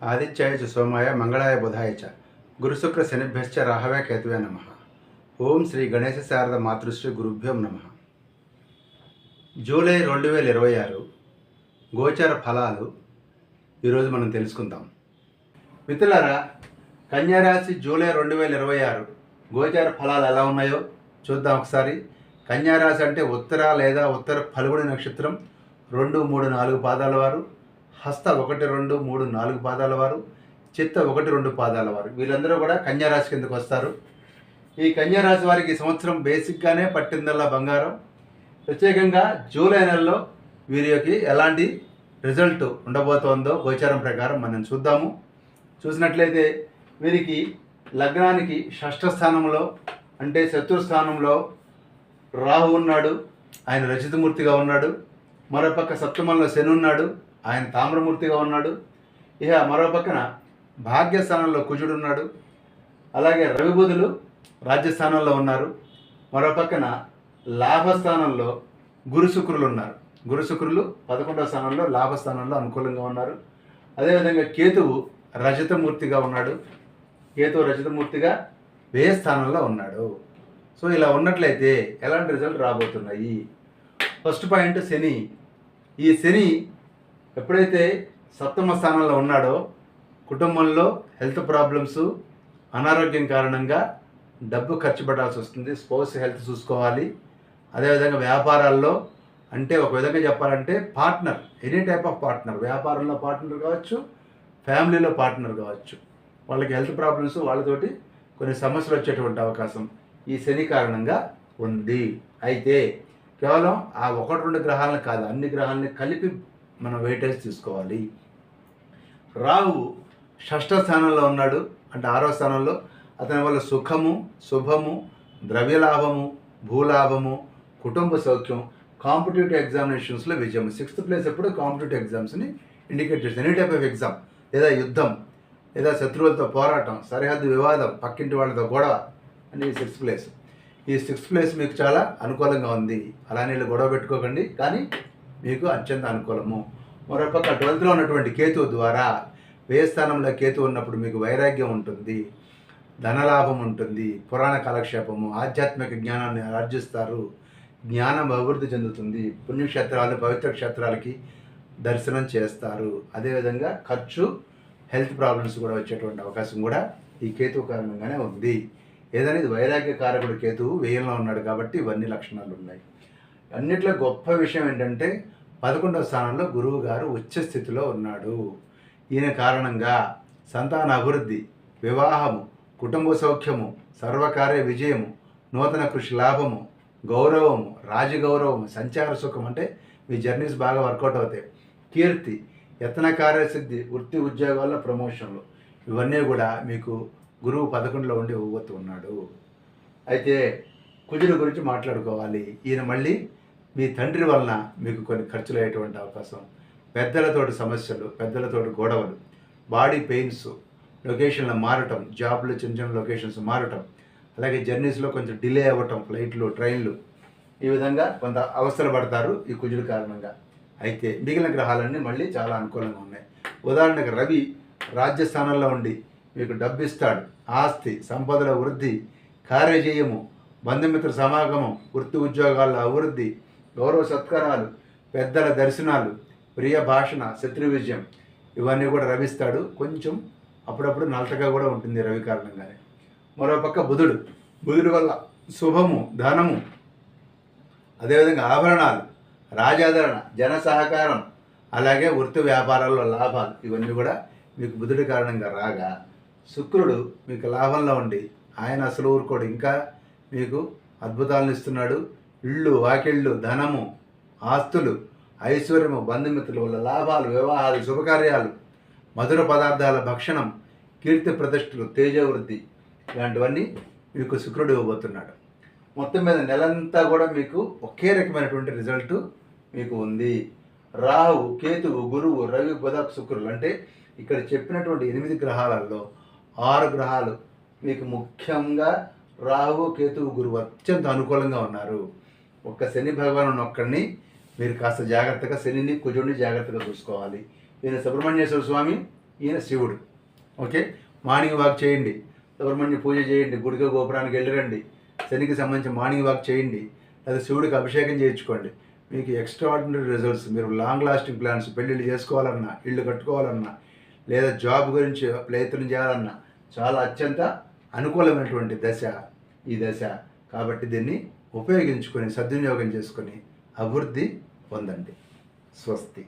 ఆదిత్యాయ చ సోమాయ మంగళాయ బుధాయ చ గురుశుక్ర శనిభ్యశ్చ రాహవే కేతువే నమ. ఓం శ్రీ గణేశ శారద మాతృశ్రీ గురుభ్యోం నమ. జూలై 2026 గోచార ఫలాలు ఈరోజు మనం తెలుసుకుందాం. మిత్రులారా, కన్యారాశి జూలై 2026 గోచార ఫలాలు ఎలా ఉన్నాయో చూద్దాం ఒకసారి. కన్యారాశి అంటే ఉత్తర లేదా ఉత్తర ఫల్గుణి నక్షత్రం 2, 3, 4 పాదాల వారు, హస్త 1, 2, 3, 4 పాదాల వారు, చిత్త 1, 2 పాదాల వారు, వీళ్ళందరూ కూడా కన్యారాశి కిందకు వస్తారు. ఈ కన్యారాశి వారికి ఈ సంవత్సరం బేసిక్గానే పట్టిందల్లా బంగారం. ప్రత్యేకంగా జూలై నెలలో వీరికి ఎలాంటి రిజల్ట్ ఉండబోతోందో గోచారం ప్రకారం మనం చూద్దాము. చూసినట్లయితే వీరికి లగ్నానికి షష్ఠ స్థానంలో అంటే శత్రుస్థానంలో రాహు ఉన్నాడు, ఆయన రచితమూర్తిగా ఉన్నాడు. మరోపక్క సప్తమంలో శని ఉన్నాడు, ఆయన తామ్రమూర్తిగా ఉన్నాడు. ఇక మరో పక్కన భాగ్యస్థానంలో కుజుడు ఉన్నాడు. అలాగే రవి బుధులు రాజ్యస్థానంలో ఉన్నారు. మరో పక్కన లాభస్థానంలో గురు శుక్రులు ఉన్నారు. గురు శుక్రులు 11వ స్థానంలో లాభస్థానంలో అనుకూలంగా ఉన్నారు. అదేవిధంగా కేతువు రజతమూర్తిగా ఉన్నాడు. కేతువు రజతమూర్తిగా వ్యయ స్థానంలో ఉన్నాడు. సో ఇలా ఉన్నట్లయితే ఎలాంటి రిజల్ట్ రాబోతున్నాయి? ఫస్ట్ పాయింట్ శని. ఈ శని ఎప్పుడైతే సప్తమ స్థానంలో ఉన్నాడో కుటుంబంలో హెల్త్ ప్రాబ్లమ్స్, అనారోగ్యం కారణంగా డబ్బు ఖర్చు పెట్టాల్సి వస్తుంది. స్పౌస్ హెల్త్ చూసుకోవాలి. అదేవిధంగా వ్యాపారాల్లో అంటే ఒక విధంగా చెప్పాలంటే partner, any type of partner, వ్యాపారంలో పార్ట్నర్ కావచ్చు, ఫ్యామిలీలో పార్ట్నర్ కావచ్చు, వాళ్ళకి హెల్త్ ప్రాబ్లమ్స్, వాళ్ళతోటి కొన్ని సమస్యలు వచ్చేటువంటి అవకాశం ఈ శని కారణంగా ఉంది. అయితే కేవలం ఆ 1-2 గ్రహాలను కాదు, అన్ని గ్రహాలని కలిపి మనం వెయిటేజ్ తీసుకోవాలి. రాహు షష్ఠ స్థానంలో ఉన్నాడు అంటే 6వ స్థానంలో. అతని వల్ల సుఖము, శుభము, ద్రవ్యలాభము, భూలాభము, కుటుంబ సౌఖ్యం, కాంపిటేటివ్ ఎగ్జామినేషన్స్లో విజయం. 6th ప్లేస్ ఎప్పుడు కాంపిటేటివ్ ఎగ్జామ్స్ని ఇండికేట్ చేస్తుంది. ఎనీ టైప్ ఆఫ్ ఎగ్జామ్, లేదా యుద్ధం, లేదా శత్రువులతో పోరాటం, సరిహద్దు వివాదం, పక్కింటి వాళ్ళతో గొడవ అని 6th ప్లేస్. ఈ 6th ప్లేస్ మీకు చాలా అనుకూలంగా ఉంది. అలానే గొడవ పెట్టుకోకండి, కానీ మీకు అత్యంత అనుకూలము. మరోపక్క 12th ఉన్నటువంటి కేతువు ద్వారా, వ్యయస్థానంలో కేతు ఉన్నప్పుడు మీకు వైరాగ్యం ఉంటుంది, ధనలాభం ఉంటుంది, పురాణ కాలక్షేపము, ఆధ్యాత్మిక జ్ఞానాన్ని ఆర్జిస్తారు, జ్ఞానం అభివృద్ధి చెందుతుంది, పుణ్యక్షేత్రాలు, పవిత్ర క్షేత్రాలకి దర్శనం చేస్తారు. అదేవిధంగా ఖర్చు, హెల్త్ ప్రాబ్లమ్స్ కూడా వచ్చేటువంటి అవకాశం కూడా ఈ కేతువు కారణంగానే ఉంది. ఏదైనా ఇది వైరాగ్య కారకుడు కేతువు వ్యయంలో ఉన్నాడు కాబట్టి ఇవన్నీ లక్షణాలు ఉన్నాయి. అన్నిట్లో గొప్ప విషయం ఏంటంటే 11వ స్థానంలో గురువు గారు ఉచ్చ స్థితిలో ఉన్నాడు. ఈయన కారణంగా సంతాన అభివృద్ధి, వివాహము, కుటుంబ సౌఖ్యము, సర్వకార్య విజయము, నూతన కృషి లాభము, గౌరవము, రాజగౌరవము, సంచార సుఖం అంటే మీ జర్నీస్ బాగా వర్కౌట్ అవుతాయి, కీర్తి, యత్న కార్యసిద్ధి, వృత్తి ఉద్యోగాల్లో ప్రమోషన్లు, ఇవన్నీ కూడా మీకు గురువు 11లో ఉండి ఇవ్వబోతూ ఉన్నాడు. అయితే కుజుడు గురించి మాట్లాడుకోవాలి. ఈయన మళ్ళీ మీ తండ్రి వలన మీకు కొన్ని ఖర్చులు అయ్యేటువంటి అవకాశం, పెద్దలతోటి సమస్యలు, పెద్దలతోటి గొడవలు, బాడీ పెయిన్స్, లొకేషన్లో మారటం, జాబ్లో చిన్న చిన్న లొకేషన్స్ మారటం, అలాగే జర్నీస్లో కొంచెం డిలే అవ్వటం, ఫ్లైట్లు, ట్రైన్లు, ఈ విధంగా కొంత అవసరం పడతారు ఈ కుజుడు కారణంగా. అయితే మిగిలిన గ్రహాలన్నీ మళ్ళీ చాలా అనుకూలంగా ఉన్నాయి. ఉదాహరణకు రవి రాజ్యస్థానంలో ఉండి మీకు డబ్బు ఇస్తాడు, ఆస్తి సంపదల వృద్ధి, కార్యజయము, బంధుమిత్ర సమాగమం, వృత్తి ఉద్యోగాల్లో అభివృద్ధి, గౌరవ సత్కారాలు, పెద్దల దర్శనాలు, ప్రియ భాషణ, శత్రు విజయం, ఇవన్నీ కూడా రవిస్తాడు. కొంచెం అప్పుడప్పుడు నలతగా కూడా ఉంటుంది రవి కారణంగానే. మరోపక్క బుధుడు వల్ల శుభము, ధనము, అదేవిధంగా ఆభరణాలు, రాజాదరణ, జన సహకారం, అలాగే వృత్తి వ్యాపారాల్లో లాభాలు, ఇవన్నీ కూడా మీకు బుధుడి కారణంగా రాగా, శుక్రుడు మీకు లాభంలో ఉండి ఆయన అసలు ఊరుకోడు, ఇంకా మీకు అద్భుతాలను ఇస్తున్నాడు. ఇళ్ళు, వాకిళ్ళు, ధనము, ఆస్తులు, ఐశ్వర్యము, బంధుమిత్రుల వల్ల లాభాలు, వివాహాలు, శుభకార్యాలు, మధుర పదార్థాల భక్షణం, కీర్తి ప్రతిష్టలు, తేజవృద్ధి, ఇలాంటివన్నీ మీకు శుక్రుడు ఇవ్వబోతున్నాడు. మొత్తం మీద నెలంతా కూడా మీకు ఒకే రకమైనటువంటి రిజల్ట్ మీకు ఉంది. రాహు, కేతువు, గురువు, రవి, బుధ, శుక్రులు అంటే ఇక్కడ చెప్పినటువంటి 8 గ్రహాలలో 6 గ్రహాలు మీకు ముఖ్యంగా రాహు, కేతువు, గురువు అత్యంత అనుకూలంగా ఉన్నారు. ఒక్క శని భగవాను ఒక్కడిని మీరు కాస్త జాగ్రత్తగా, శనిని కుజుడిని జాగ్రత్తగా చూసుకోవాలి. ఈయన సుబ్రహ్మణ్యేశ్వర స్వామి ఈయన శివుడు. ఓకే, మార్నింగ్ వాక్ చేయండి, సుబ్రహ్మణ్య పూజ చేయండి, గుడికి గోపురానికి వెళ్ళిరండి, శనికి సంబంధించి మార్నింగ్ వాక్ చేయండి, లేదా శివుడికి అభిషేకం చేయించుకోండి. మీకు ఎక్స్ట్రాఆర్డినరీ రిజల్ట్స్. మీరు లాంగ్ లాస్టింగ్ ప్లాన్స్, పెళ్ళిళ్ళు చేసుకోవాలన్నా, ఇళ్ళు కట్టుకోవాలన్నా, లేదా జాబ్ గురించి ప్రయత్నం చేయాలన్నా చాలా అత్యంత అనుకూలమైనటువంటి దశ ఈ దశ. కాబట్టి దీన్ని ఉపయోగించుకొని సద్వినియోగం చేసుకొని అభివృద్ధి పొందండి. స్వస్తి.